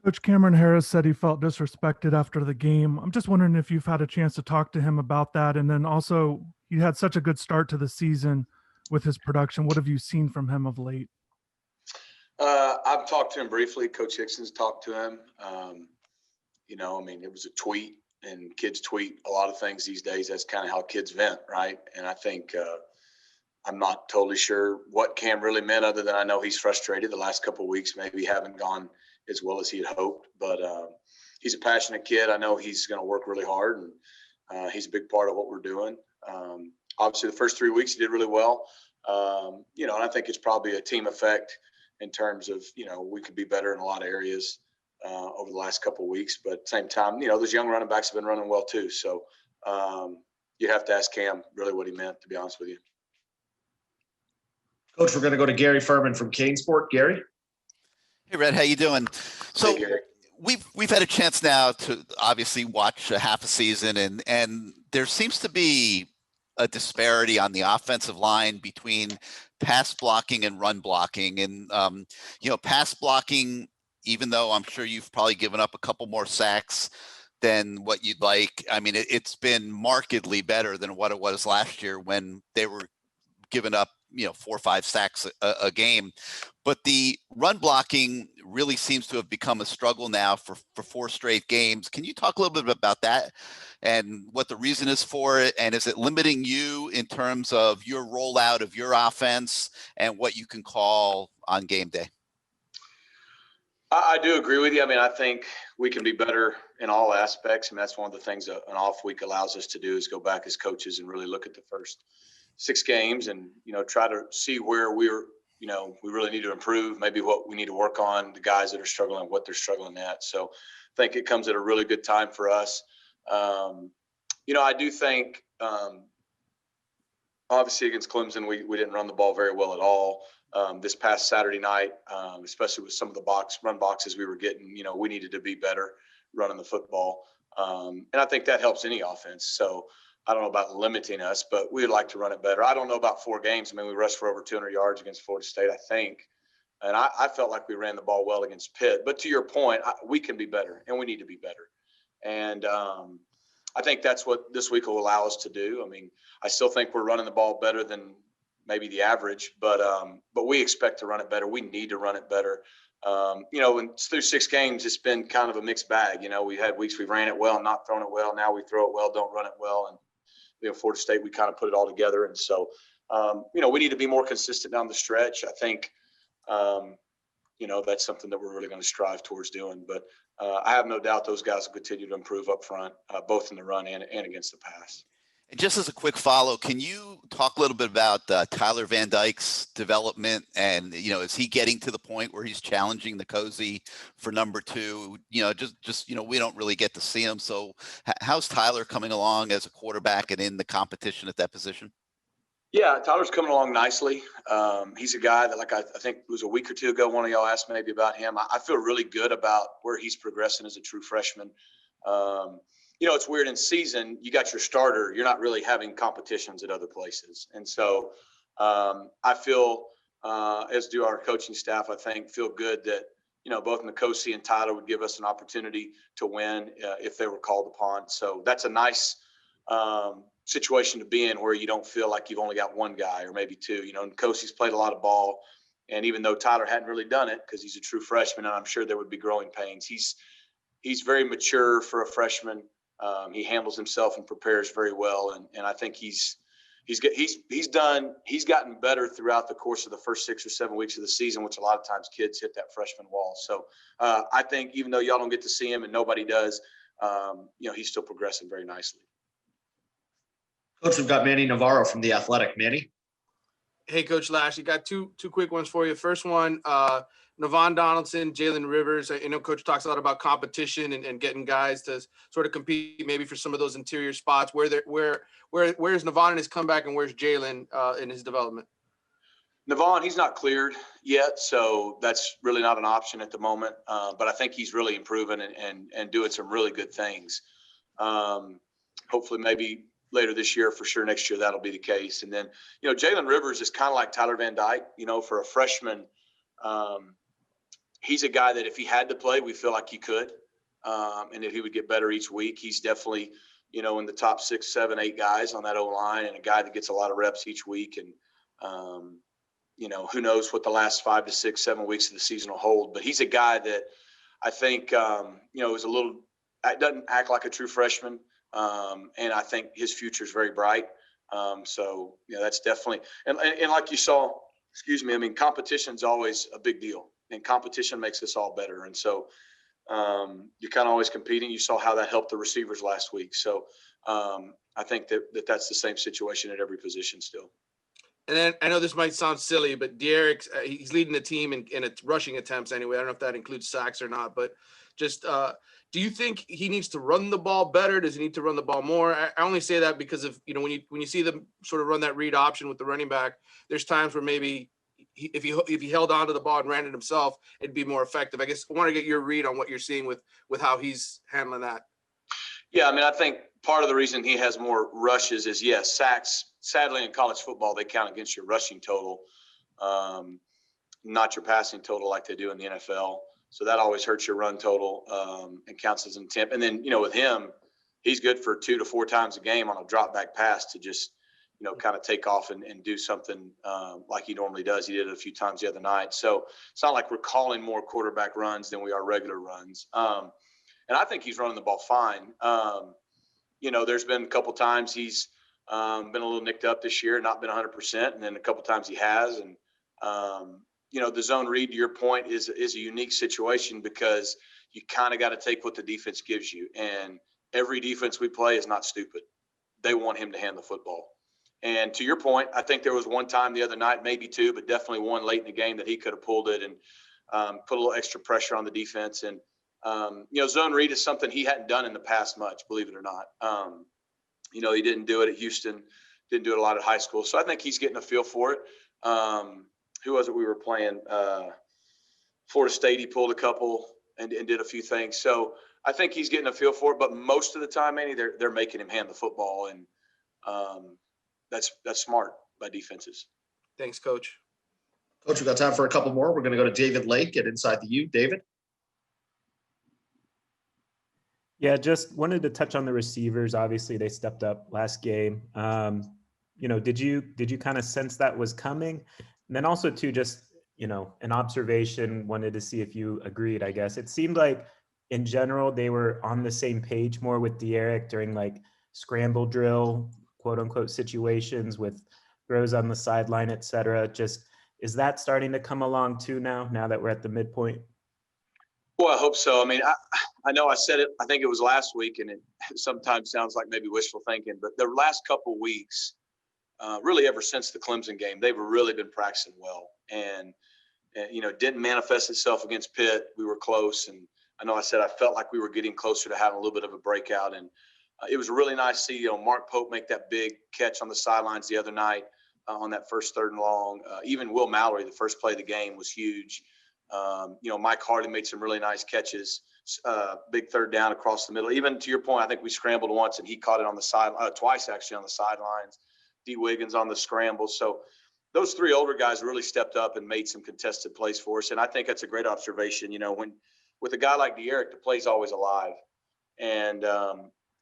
Coach Cameron Harris said he felt disrespected after the game. I'm just wondering if you've had a chance to talk to him about that. And then also, he had such a good start to the season with his production. What have you seen from him of late? I've talked to him briefly. Coach Hickson's talked to him. It was a tweet, and kids tweet a lot of things these days. That's kind of how kids vent, right? And I think I'm not totally sure what Cam really meant, other than I know he's frustrated. The last couple of weeks maybe haven't gone as well as he had hoped, but he's a passionate kid. I know he's going to work really hard, and he's a big part of what we're doing. Obviously, the first 3 weeks he did really well. And I think it's probably a team effect in terms of, we could be better in a lot of areas over the last couple of weeks. But at the same time, those young running backs have been running well too. So you have to ask Cam really what he meant, to be honest with you. Coach, we're going to go to Gary Furman from Canesport. Gary. Hey, Rhett, how you doing? So Hey, Gary. we've had a chance now to obviously watch a half a season, and there seems to be a disparity on the offensive line between pass blocking and run blocking. And, pass blocking, even though I'm sure you've probably given up a couple more sacks than what you'd like, I mean, it's been markedly better than what it was last year when they were giving up, 4 or 5 sacks a game. But the run blocking really seems to have become a struggle now for 4 straight games. Can you talk a little bit about that and what the reason is for it? And is it limiting you in terms of your rollout of your offense and what you can call on game day? I do agree with you. I mean, I think we can be better in all aspects. And that's one of the things that an off week allows us to do, is go back as coaches and really look at the first 6 games and, try to see where we really need to improve, maybe what we need to work on, the guys that are struggling, what they're struggling at. So I think it comes at a really good time for us. I do think, obviously against Clemson, we didn't run the ball very well at all. This past Saturday night, especially with some of the run boxes we were getting, we needed to be better running the football. And I think that helps any offense. So I don't know about limiting us, but we'd like to run it better. I don't know about 4 games. I mean, we rushed for over 200 yards against Florida State, I think. And I felt like we ran the ball well against Pitt. But to your point, we can be better, and we need to be better. And I think that's what this week will allow us to do. I mean, I still think we're running the ball better than maybe the average, but we expect to run it better. We need to run it better. And through 6 games, it's been kind of a mixed bag. We had weeks we ran it well, not thrown it well. Now we throw it well, don't run it well. And Florida State, we kind of put it all together. And so, we need to be more consistent down the stretch. I think, that's something that we're really going to strive towards doing. But I have no doubt those guys will continue to improve up front, both in the run and against the pass. And just as a quick follow, can you talk a little bit about Tyler Van Dyke's development? And, is he getting to the point where he's challenging the Cozy for number 2? We don't really get to see him. So how's Tyler coming along as a quarterback and in the competition at that position? Yeah, Tyler's coming along nicely. He's a guy that, I think it was a week or 2 ago, one of y'all asked maybe about him. I feel really good about where he's progressing as a true freshman. It's weird in season, you got your starter, you're not really having competitions at other places. And so I feel, as do our coaching staff, I think, feel good that, both Nkosi and Tyler would give us an opportunity to win if they were called upon. So that's a nice situation to be in, where you don't feel like you've only got one guy or maybe 2. Nkosi's played a lot of ball. And even though Tyler hadn't really done it because he's a true freshman, and I'm sure there would be growing pains, he's very mature for a freshman. He handles himself and prepares very well, and I think he's gotten better throughout the course of the first 6 or 7 weeks of the season, which a lot of times kids hit that freshman wall. So I think even though y'all don't get to see him and nobody does, he's still progressing very nicely. Coach, we've got Manny Navarro from The Athletic. Manny. Hey, Coach Lashlee, got two quick ones for you. First one, Navon, Donaldson, Jalen Rivers. I know Coach talks a lot about competition and getting guys to sort of compete maybe for some of those interior spots. Where's Navon in his comeback, and where's Jalen in his development? Navon, he's not cleared yet, so that's really not an option at the moment. But I think he's really improving and doing some really good things. Hopefully, maybe later this year, for sure next year that'll be the case. And then, Jalen Rivers is kind of like Tyler Van Dyke, for a freshman. he's a guy that if he had to play, we feel like he could, and that he would get better each week. He's definitely, in the top 6, 7, 8 guys on that O-line, and a guy that gets a lot of reps each week. And, who knows what the last 5 to 6, 7 weeks of the season will hold. But he's a guy that I think, is doesn't act like a true freshman. And I think his future is very bright. So, that's definitely – and like you saw, competition's always a big deal. And competition makes us all better. And so you're kind of always competing. You saw how that helped the receivers last week. So I think that's the same situation at every position still. And then I know this might sound silly, but De'Eric, he's leading the team in its rushing attempts anyway. I don't know if that includes sacks or not, but just do you think he needs to run the ball better? Does he need to run the ball more? I only say that because of, when you see them sort of run that read option with the running back, there's times where maybe if he held on to the ball and ran it himself, it'd be more effective. I guess I want to get your read on what you're seeing with how he's handling that. Yeah, I think part of the reason he has more rushes is, yes, sacks. Sadly, in college football, they count against your rushing total, not your passing total like they do in the NFL. So that always hurts your run total and counts as an attempt. And then, with him, he's good for 2 to 4 times a game on a drop back pass to just, kind of take off and do something like he normally does. He did it a few times the other night. So it's not like we're calling more quarterback runs than we are regular runs. And I think he's running the ball fine. There's been a couple times he's been a little nicked up this year, not been 100%. And then a couple times he has. And, the zone read, to your point, is a unique situation because you kind of got to take what the defense gives you. And every defense we play is not stupid. They want him to hand the football. And to your point, I think there was one time the other night, maybe 2, but definitely one late in the game that he could have pulled it and put a little extra pressure on the defense. And, zone read is something he hadn't done in the past much, believe it or not. He didn't do it at Houston, didn't do it a lot at high school. So I think he's getting a feel for it. Who was it we were playing? Florida State, he pulled a couple and did a few things. So I think he's getting a feel for it. But most of the time, Manny, they're making him hand the football. And that's smart by defenses. Thanks, Coach. Coach, we've got time for a couple more. We're going to go to David Lake at Inside the U. David? Yeah, just wanted to touch on the receivers. Obviously, they stepped up last game. Did you kind of sense that was coming? And then also, too, just, an observation, wanted to see if you agreed, I guess. It seemed like, in general, they were on the same page more with De'Eric during, scramble drill, quote-unquote, situations with throws on the sideline, et cetera. Just, is that starting to come along, too, now that we're at the midpoint? Well, I hope so. I know I said it, I think it was last week, and it sometimes sounds like maybe wishful thinking, but the last couple of weeks, really ever since the Clemson game, they've really been practicing well. And didn't manifest itself against Pitt. We were close. And I know I said I felt like we were getting closer to having a little bit of a breakout. And it was really nice to see, Mark Pope make that big catch on the sidelines the other night on that first 3rd and long. Even Will Mallory, the first play of the game, was huge. Mike Hardy made some really nice catches, big 3rd down across the middle. Even to your point, I think we scrambled once and he caught it on the side, twice actually on the sidelines. D. Wiggins on the scramble. So those 3 older guys really stepped up and made some contested plays for us. And I think that's a great observation. When with a guy like De'Eric, the play's always alive. And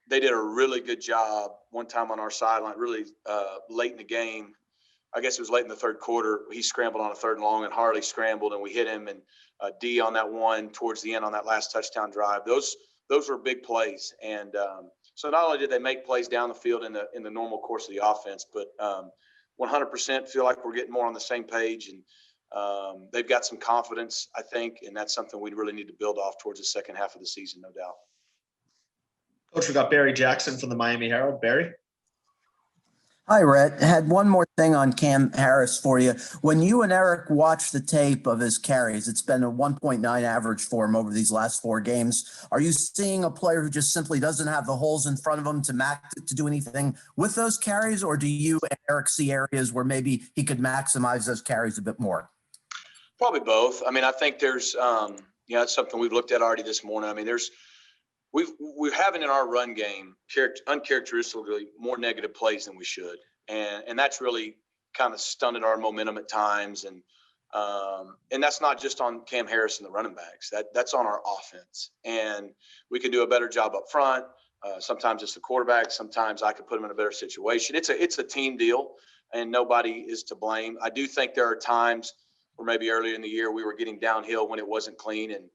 they did a really good job one time on our sideline, really late in the game. I guess it was late in the 3rd quarter. He scrambled on a 3rd and long, and Harley scrambled, and we hit him. And D on that one towards the end on that last touchdown drive. Those were big plays. And so not only did they make plays down the field in the normal course of the offense, but 100% feel like we're getting more on the same page. And they've got some confidence, I think, and that's something we really need to build off towards the second half of the season, no doubt. Coach, we got Barry Jackson from the Miami Herald. Barry? Hi, Rhett. Had one more thing on Cam Harris for you. When you and Eric watch the tape of his carries, it's been a 1.9 average for him over these last 4 games. Are you seeing a player who just simply doesn't have the holes in front of him to do anything with those carries, or do you and Eric see areas where maybe he could maximize those carries a bit more? Probably both. I think there's, it's something we've looked at already this morning. We're having in our run game uncharacteristically more negative plays than we should. And that's really kind of stunted our momentum at times. And And that's not just on Cam Harris and the running backs. That's on our offense. And we can do a better job up front. Sometimes it's the quarterback. Sometimes I could put them in a better situation. It's a team deal, and nobody is to blame. I do think there are times where maybe earlier in the year we were getting downhill when it wasn't clean. And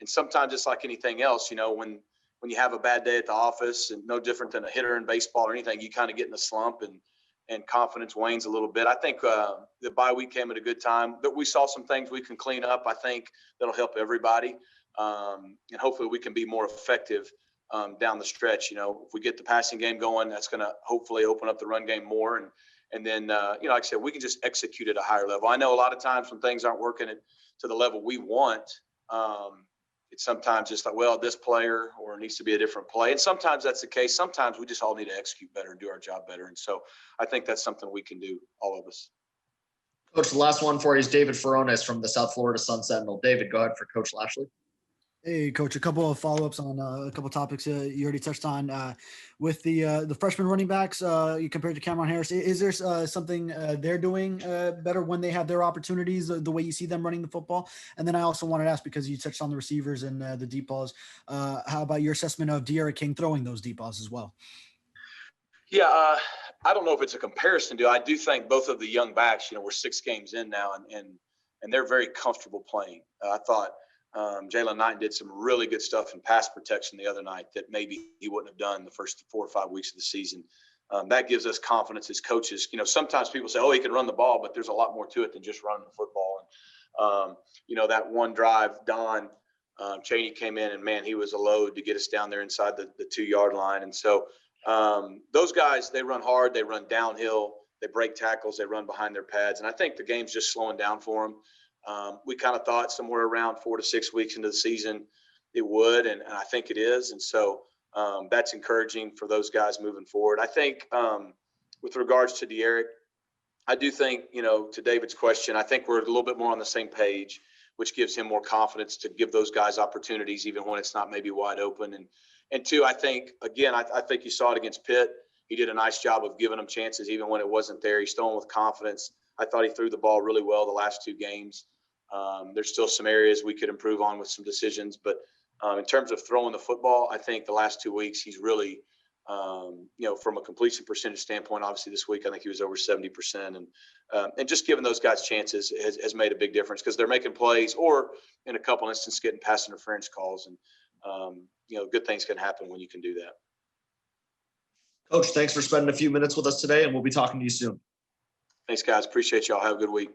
sometimes it's like anything else, when you have a bad day at the office, and no different than a hitter in baseball or anything, you kind of get in a slump and confidence wanes a little bit. I think the bye week came at a good time, but we saw some things we can clean up. I think that'll help everybody. And hopefully we can be more effective down the stretch. If we get the passing game going, that's going to hopefully open up the run game more. And then, like I said, we can just execute at a higher level. I know a lot of times when things aren't working to the level we want, it's sometimes just like, well, this player or it needs to be a different play. And sometimes that's the case. Sometimes we just all need to execute better and do our job better. And so I think that's something we can do, all of us. Coach, the last one for you is David Furones from the South Florida Sun Sentinel. David, go ahead for Coach Lashlee. Hey, Coach, a couple of follow-ups on a couple of topics you already touched on. With the freshman running backs, you compared to Cameron Harris, is there something they're doing better when they have their opportunities, the way you see them running the football? And then I also wanted to ask, because you touched on the receivers and the deep balls, how about your assessment of De'Ara King throwing those deep balls as well? Yeah, I don't know if it's a comparison to. I do think both of the young backs, we're 6 games in now, and they're very comfortable playing. I thought Jalen Knight did some really good stuff in pass protection the other night that maybe he wouldn't have done the first 4 or 5 weeks of the season. That gives us confidence as coaches. Sometimes people say, oh, he can run the ball, but there's a lot more to it than just running the football. And, that one drive, Don Chaney came in, and, man, he was a load to get us down there inside the 2-yard line. And so those guys, they run hard, they run downhill, they break tackles, they run behind their pads. And I think the game's just slowing down for them. We kind of thought somewhere around 4 to 6 weeks into the season it would, and I think it is. And so that's encouraging for those guys moving forward. I think with regards to De'Ara, I do think, to David's question, I think we're a little bit more on the same page, which gives him more confidence to give those guys opportunities even when it's not maybe wide open. And two, I think, again, I think you saw it against Pitt. He did a nice job of giving them chances even when it wasn't there. He's throwing with confidence. I thought he threw the ball really well the last 2 games. There's still some areas we could improve on with some decisions, but in terms of throwing the football, I think the last 2 weeks he's really, from a completion percentage standpoint, obviously this week I think he was over 70%, and just giving those guys chances has made a big difference because they're making plays, or in a couple instances getting pass interference calls, and good things can happen when you can do that. Coach, thanks for spending a few minutes with us today, and we'll be talking to you soon. Thanks, guys. Appreciate y'all. Have a good week.